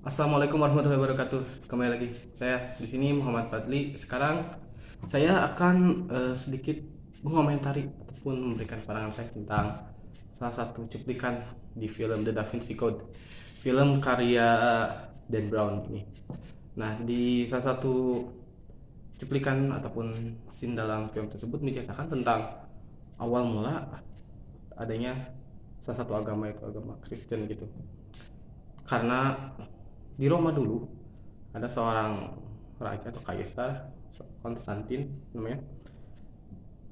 Assalamualaikum warahmatullahi wabarakatuh. Kembali lagi saya di sini Muhammad Fadli. Sekarang saya akan sedikit mengomentari ataupun memberikan pandangan saya tentang salah satu cuplikan di film The Da Vinci Code, film karya Dan Brown ini. Nah, di salah satu cuplikan ataupun scene dalam film tersebut menceritakan tentang awal mula adanya salah satu agama, yaitu agama Kristen gitu. Karena di Roma dulu ada seorang raja atau kaisar, Konstantin namanya.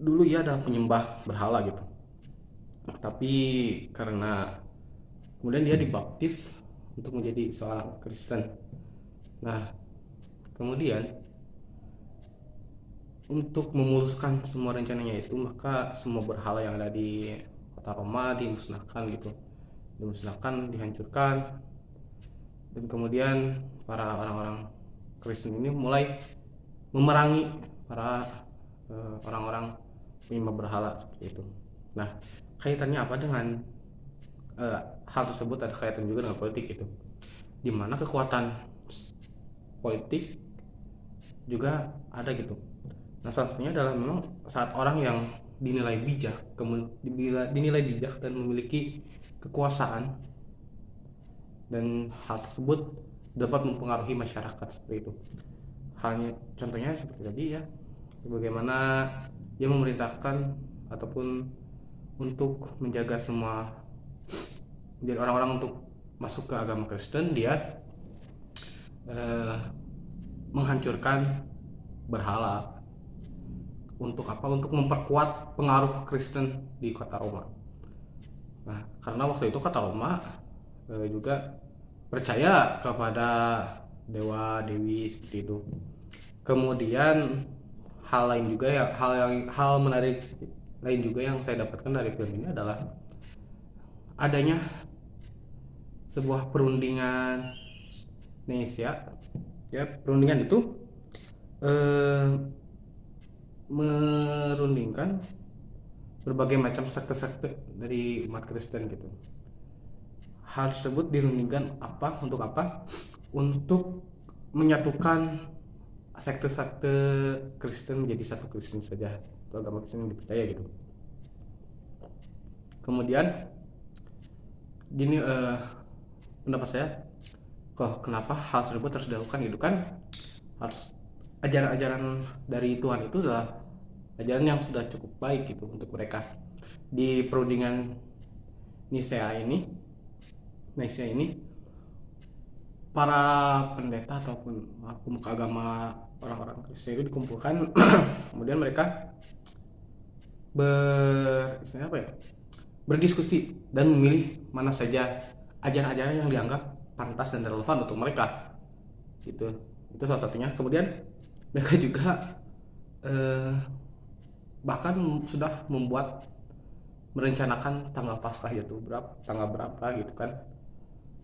Dulu ia adalah penyembah berhala gitu. Tapi karena kemudian dia dibaptis untuk menjadi seorang Kristen. Nah, kemudian untuk memuluskan semua rencananya itu, maka semua berhala yang ada di kota Roma dimusnahkan gitu. Dimusnahkan, dihancurkan, dan kemudian para orang-orang Kristen ini mulai memerangi para orang-orang penyembah berhala seperti itu. Nah, kaitannya apa dengan hal tersebut? Ada kaitan juga dengan politik itu, di mana kekuatan politik juga ada gitu. Nah, salah satunya adalah memang saat orang yang dinilai bijak, dinilai bijak dan memiliki kekuasaan, dan hal tersebut dapat mempengaruhi masyarakat seperti itu. Halnya contohnya seperti tadi ya, bagaimana dia memerintahkan ataupun untuk menjaga semua, menjadi orang-orang untuk masuk ke agama Kristen. Dia eh, menghancurkan berhala. Untuk apa? Untuk memperkuat pengaruh Kristen di kota Roma. Nah, karena waktu itu kota Roma juga percaya kepada dewa dewi seperti itu. Kemudian hal lain juga ya, hal menarik lain juga yang saya dapatkan dari film ini adalah adanya sebuah perundingan Indonesia. Ya, perundingan itu eh, merundingkan berbagai macam sekte-sekte dari umat Kristen gitu. Hal tersebut dirundingkan apa? Untuk apa? Untuk menyatukan sekte-sekte Kristen menjadi satu Kristen saja, atau agama Kristen yang dipercaya gitu. Kemudian gini, pendapat saya, kok kenapa hal tersebut harus dilakukan gitu kan? Harus ajaran-ajaran dari Tuhan itu adalah ajaran yang sudah cukup baik gitu untuk mereka. Di perundingan Nisea ini, Nisea ini para pendeta ataupun pemuka agama orang-orang Kristen itu dikumpulkan. Kemudian mereka apa ya, berdiskusi dan memilih mana saja ajaran-ajaran yang dianggap pantas dan relevan untuk mereka gitu. Itu salah satunya. Kemudian mereka juga eh, bahkan sudah merencanakan tanggal Paskah itu tanggal berapa gitu kan.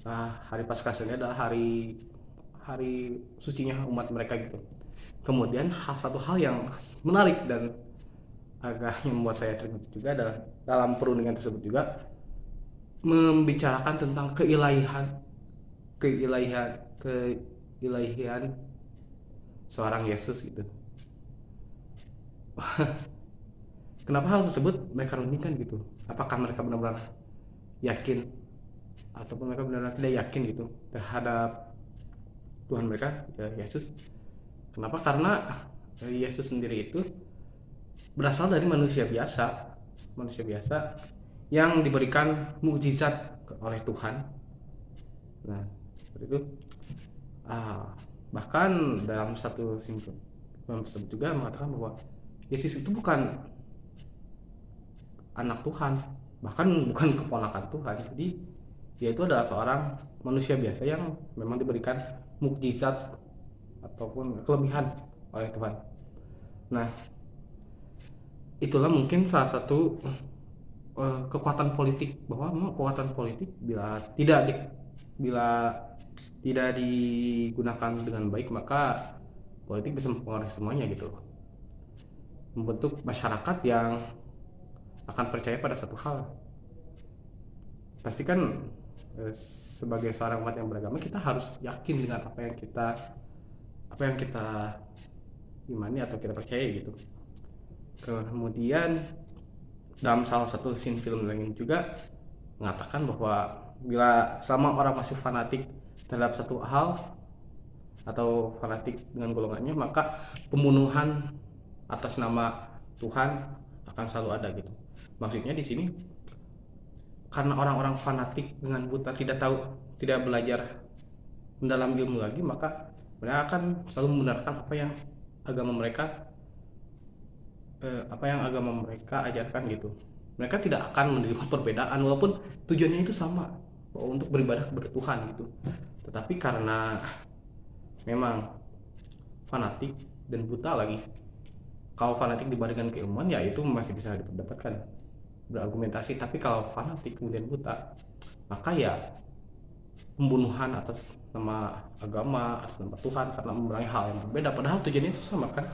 Nah, hari Paskah ini adalah hari hari sucinya umat mereka gitu. Kemudian satu hal yang menarik dan agak yang membuat saya terkejut juga adalah dalam perundingan tersebut juga membicarakan tentang keilahian keilahian seorang Yesus gitu. Kenapa hal tersebut mereka rundingkan gitu? Apakah mereka benar-benar yakin ataupun mereka benar-benar tidak yakin gitu terhadap Tuhan mereka, ya Yesus? Kenapa? Karena Yesus sendiri itu berasal dari manusia biasa yang diberikan mukjizat oleh Tuhan. Nah, seperti itu. Bahkan dalam satu simpul tersebut juga mengatakan bahwa Yesus itu bukan anak Tuhan, bahkan bukan keponakan Tuhan. Jadi dia itu adalah seorang manusia biasa yang memang diberikan mukjizat ataupun kelebihan oleh Tuhan. Nah, itulah mungkin salah satu kekuatan politik, bahwa memang kekuatan politik bila tidak digunakan dengan baik, maka politik bisa mempengaruhi semuanya gitu, membentuk masyarakat yang akan percaya pada satu hal. Pastikan sebagai seorang umat yang beragama, kita harus yakin dengan apa yang kita imani atau kita percaya gitu. Kemudian dalam salah satu scene film lain juga mengatakan bahwa bila selama orang masih fanatik terhadap satu hal atau fanatik dengan golongannya, maka pembunuhan atas nama Tuhan akan selalu ada gitu. Maksudnya di sini karena orang-orang fanatik dengan buta, tidak tahu, tidak belajar mendalam ilmu lagi, maka mereka akan selalu membenarkan apa yang agama mereka ajarkan gitu. Mereka tidak akan menerima perbedaan walaupun tujuannya itu sama, bahwa untuk beribadah kepada Tuhan gitu. Tetapi karena memang fanatik dan buta lagi, kalau fanatik dibandingkan keilmuan ya itu masih bisa diperdapatkan, berargumentasi. Tapi kalau fanatik kemudian buta, maka ya pembunuhan atas nama agama, atas nama Tuhan karena memerangi hal yang berbeda, padahal tujuannya itu sama kan,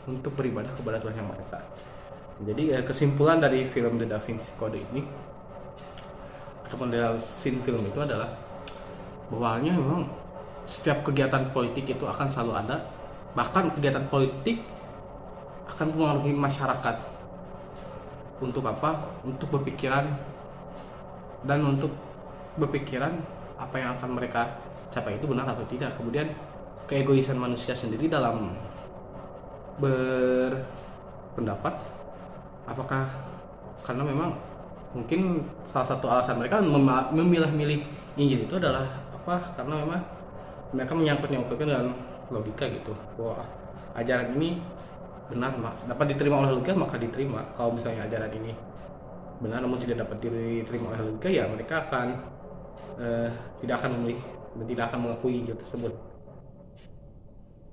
untuk beribadah kepada Tuhan Yang Maha Esa. Jadi kesimpulan dari film The Da Vinci Code ini ataupun dari scene film itu adalah bahwa memang setiap kegiatan politik itu akan selalu ada, bahkan kegiatan politik akan mempengaruhi masyarakat untuk apa? Untuk berpikiran dan untuk berpikiran apa yang akan mereka capai itu benar atau tidak. Kemudian keegoisan manusia sendiri dalam berpendapat, apakah karena memang mungkin salah satu alasan mereka memilih-milih Injil itu adalah apa? Karena memang mereka menyangkut-nyangkutkan dengan logika gitu, bahwa ajaran ini benar dapat diterima oleh logika, maka diterima. Kalau misalnya ajaran ini benar namun tidak dapat diterima oleh logika, ya mereka akan tidak akan memilih dan tidak akan mengakui Injil tersebut.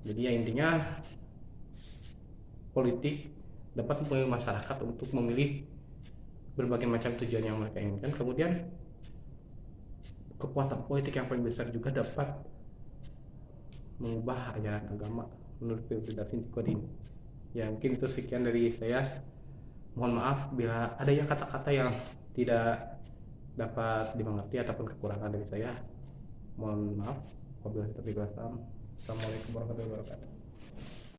Jadi ya intinya politik dapat mempengaruhi masyarakat untuk memilih berbagai macam tujuan yang mereka inginkan. Kemudian kekuatan politik yang paling besar juga dapat mengubah ajaran agama menurut film Da Vinci Code ini. Ya mungkin itu sekian dari saya. Mohon maaf bila ada yang kata-kata yang tidak dapat dimengerti ataupun kekurangan dari saya. Mohon maaf. Wabillahi taufiq wal hidayah. Assalamualaikum warahmatullahi wabarakatuh.